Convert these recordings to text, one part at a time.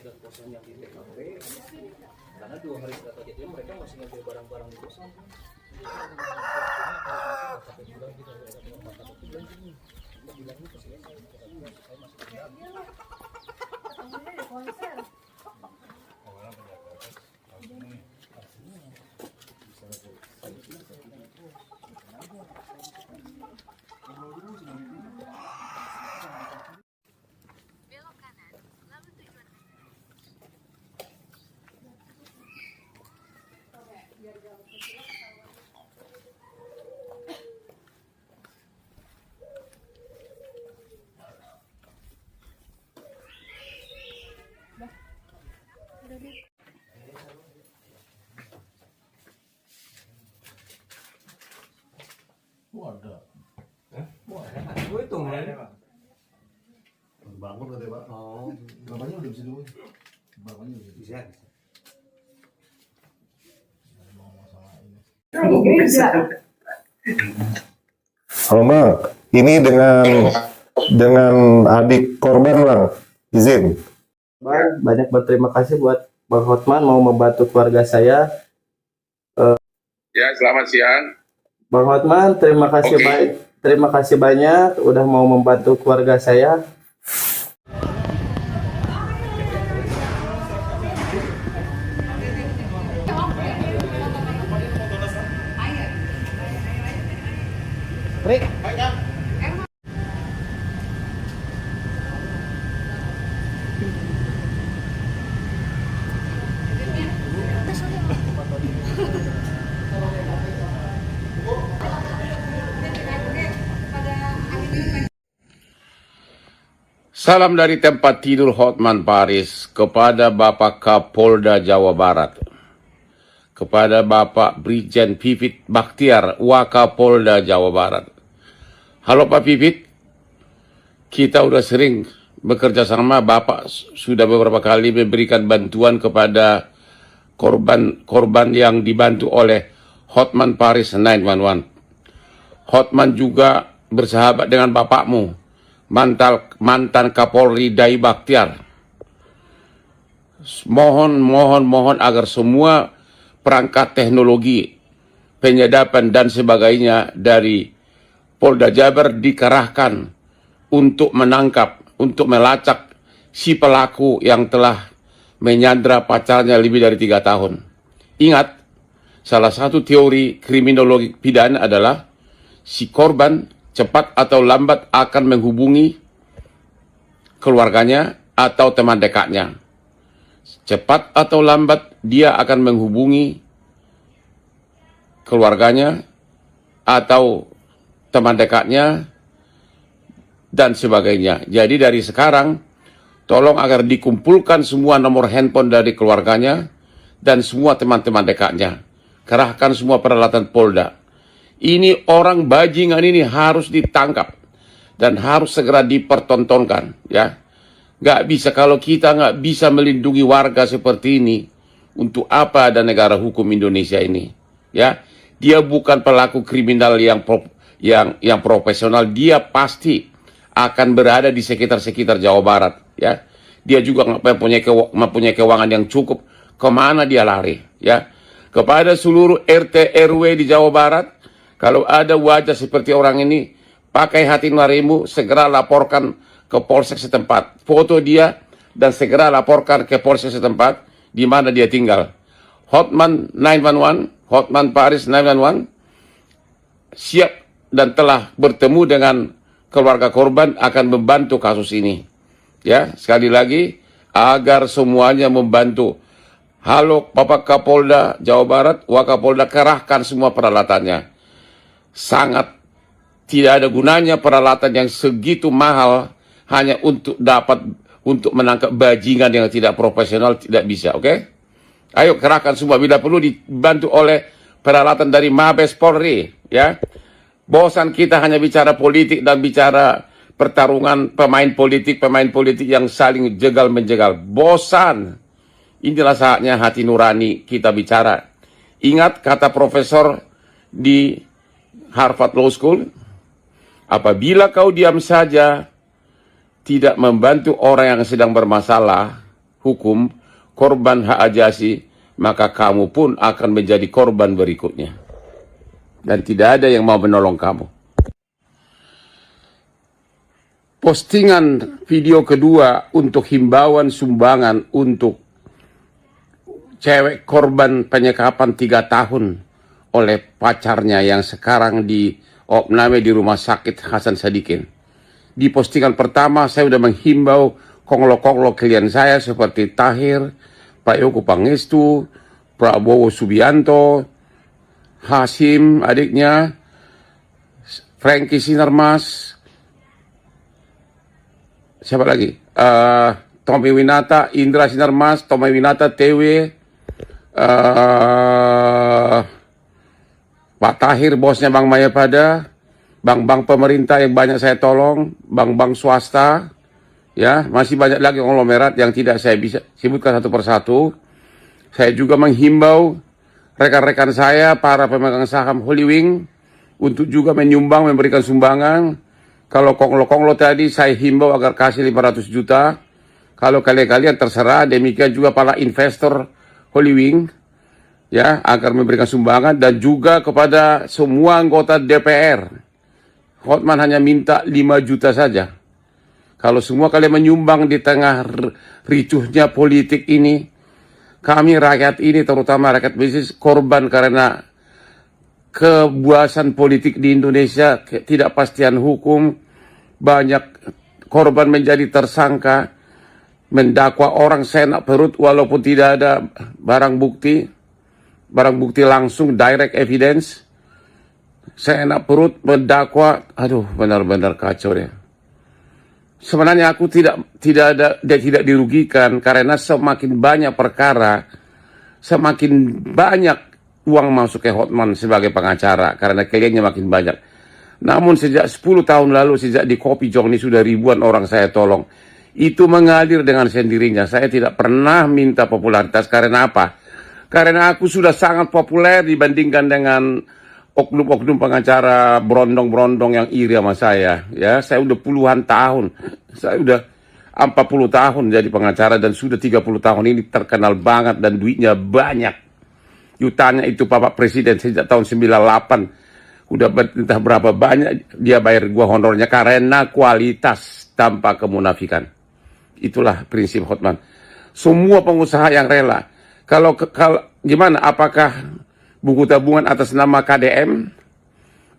penjaga kosan yang di TKP, karena 2 hari setelah kejadian mereka masih ngambil barang-barang di kosan. Ada. Oh itu mana? Bangun katanya Pak. Oh, Bapaknya udah bisa dulu. Bapaknya udah bisa. bisa. Mau masalah ini. Halo Bang, ini dengan adik korban Bang, izin. Bang, banyak berterima kasih buat Bang Hotman mau membantu keluarga saya. Ya, selamat siang. Bang Hotman, terima kasih Oke. terima kasih banyak udah mau membantu keluarga saya. Salam dari tempat tidur Hotman Paris kepada Bapak Kapolda Jawa Barat, kepada Bapak Brigjen Pipit Bakhtiar, Wakapolda Jawa Barat. Halo Pak Pipit, kita udah sering bekerja sama. Bapak sudah beberapa kali memberikan bantuan kepada korban yang dibantu oleh Hotman Paris 911. Hotman juga bersahabat dengan bapakmu, mantan Kapolri Dai Bakhtiar. Mohon agar semua perangkat teknologi, penyadapan dan sebagainya dari Polda Jabar dikerahkan untuk menangkap, untuk melacak si pelaku yang telah menyandra pacarnya lebih dari 3 tahun. Ingat, salah satu teori kriminologi pidana adalah si korban cepat atau lambat akan menghubungi keluarganya atau teman dekatnya. Cepat atau lambat dia akan menghubungi keluarganya atau teman dekatnya dan sebagainya. Jadi dari sekarang tolong agar dikumpulkan semua nomor handphone dari keluarganya dan semua teman-teman dekatnya. Kerahkan semua peralatan Polda. Ini orang bajingan ini harus ditangkap dan harus segera dipertontonkan, ya. Nggak bisa, kalau kita nggak bisa melindungi warga seperti ini, untuk apa ada negara hukum Indonesia ini, ya? Dia bukan pelaku kriminal yang profesional, dia pasti akan berada di sekitar Jawa Barat, ya. Dia juga nggak mempunyai keuangan yang cukup, kemana dia lari, ya? Kepada seluruh RT RW di Jawa Barat, kalau ada wajah seperti orang ini, pakai hati nuranimu, segera laporkan ke polsek setempat. Foto dia dan segera laporkan ke polsek setempat di mana dia tinggal. Hotman 911, Hotman Paris 911 siap dan telah bertemu dengan keluarga korban akan membantu kasus ini. Ya, sekali lagi agar semuanya membantu. Halo Bapak Kapolda Jawa Barat, Wakapolda, kerahkan semua peralatannya. Sangat tidak ada gunanya peralatan yang segitu mahal hanya untuk menangkap bajingan yang tidak profesional, tidak bisa, oke? Ayo kerahkan semua, bila perlu dibantu oleh peralatan dari Mabes Polri, ya. Bosan kita hanya bicara politik dan bicara pertarungan pemain politik yang saling jegal-menjegal. Bosan. Inilah saatnya hati nurani kita bicara. Ingat kata profesor di Harvard Law School, apabila kau diam saja, tidak membantu orang yang sedang bermasalah, hukum, korban hak ajasi, maka kamu pun akan menjadi korban berikutnya. Dan tidak ada yang mau menolong kamu. Postingan video kedua untuk himbauan sumbangan untuk cewek korban penyekapan 3 tahun oleh pacarnya yang sekarang diopname di rumah sakit Hasan Sadikin. Di postingan pertama saya sudah menghimbau konglo-konglo klien saya seperti Tahir, Pak Yoko Pangestu, Prabowo Subianto, Hasim adiknya, Frankie Sinarmas, siapa lagi? Tommy Winata, Indra Sinarmas, Tommy Winata, TW, Pak Tahir, bosnya Bang Mayapada, bank-bank pemerintah yang banyak saya tolong, bank-bank swasta, ya, masih banyak lagi konglomerat yang tidak saya bisa sebutkan satu persatu. Saya juga menghimbau rekan-rekan saya, para pemegang saham Holywing, untuk juga menyumbang, memberikan sumbangan. Kalau konglo-konglo tadi saya himbau agar kasih 500 juta. Kalau kalian terserah, demikian juga para investor Holywing, ya, agar memberikan sumbangan. Dan juga kepada semua anggota DPR. Hotman hanya minta 5 juta saja. Kalau semua kalian menyumbang di tengah ricuhnya politik ini, kami rakyat ini, terutama rakyat bisnis, korban karena kebuasan politik di Indonesia, ketidakpastian hukum, banyak korban menjadi tersangka, mendakwa orang seenak perut walaupun tidak ada barang bukti langsung, direct evidence, seenak perut mendakwa, aduh benar-benar kacau ya. Sebenarnya aku tidak dirugikan karena semakin banyak perkara, semakin banyak uang masuk ke Hotman sebagai pengacara karena kliennya makin banyak. Namun sejak 10 tahun lalu, sejak di Kopi Jong ini sudah ribuan orang saya tolong. Itu mengalir dengan sendirinya. Saya tidak pernah minta popularitas karena apa? Karena aku sudah sangat populer dibandingkan dengan oknum-oknum pengacara berondong-berondong yang iri sama saya. Ya, saya udah puluhan tahun. Saya udah 40 tahun jadi pengacara dan sudah 30 tahun ini terkenal banget dan duitnya banyak. Jutanya itu Bapak Presiden sejak tahun 98. Udah entah berapa banyak dia bayar gua honornya karena kualitas tanpa kemunafikan. Itulah prinsip Hotman. Semua pengusaha yang rela. Kalau gimana? Apakah buku tabungan atas nama KDM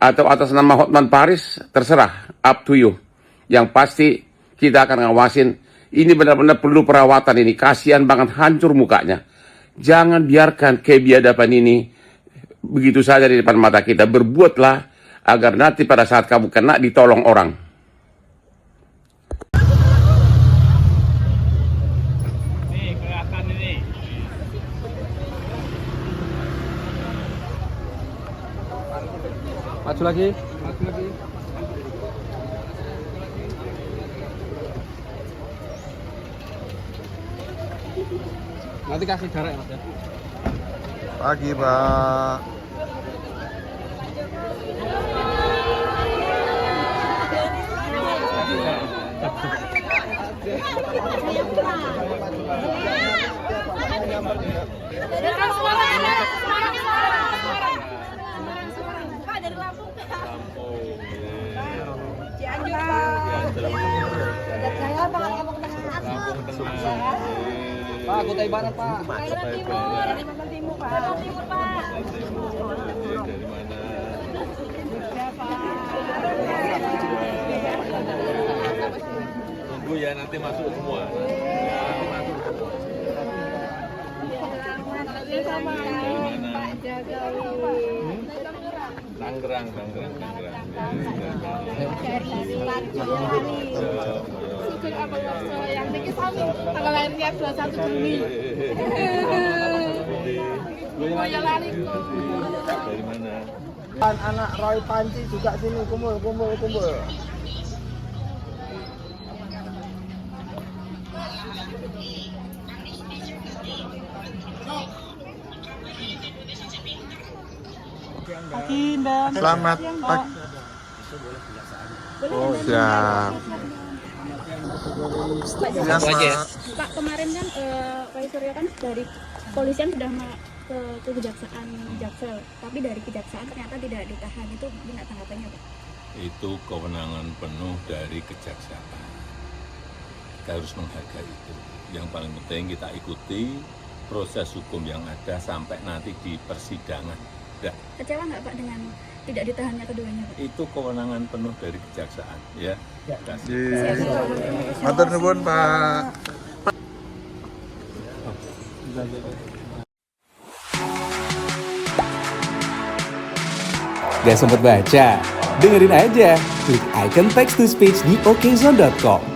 atau atas nama Hotman Paris, terserah, up to you. Yang pasti kita akan ngawasin. Ini benar-benar perlu perawatan ini. Kasihan banget, hancur mukanya. Jangan biarkan kebiadaban ini begitu saja di depan mata kita. Berbuatlah agar nanti pada saat kamu kena ditolong orang. Nih, kelihatan ini. Maju lagi. Nanti kasih jarak ya Mas ya. Pagi, Pak. Pak dari Lampung. Pak, Kutai Barat, Pak. Kalimantan Timur, dari Kalimantan Timur, Pak. Kalimantan Timur, Pak. Dari mana? Tunggu ya, nanti masuk semua. Dari mana? Tangerang. Yang tinggi sama tanggal lahirnya 21 Juni. Boyolali. Dari mana? Anak Roy Panci juga sini kumpul. Selamat pagi. Oh, siap. Satu aja. Pak, kemarin kan Pak Surya kan dari polisian sudah ke kejaksaan Jaksel, tapi dari kejaksaan ternyata tidak ditahan. Itu gimana tanggapannya, Pak? Itu kewenangan penuh dari kejaksaan. Kita harus menghargai itu. Yang paling penting kita ikuti proses hukum yang ada sampai nanti di persidangan. Udah. Kecewa nggak Pak dengan tidak ditahannya keduanya, Pak? Itu kewenangan penuh dari kejaksaan, ya. Matur nuwun, Pak. Gak sempet baca? Dengerin aja, klik icon text to speech di okezone.com.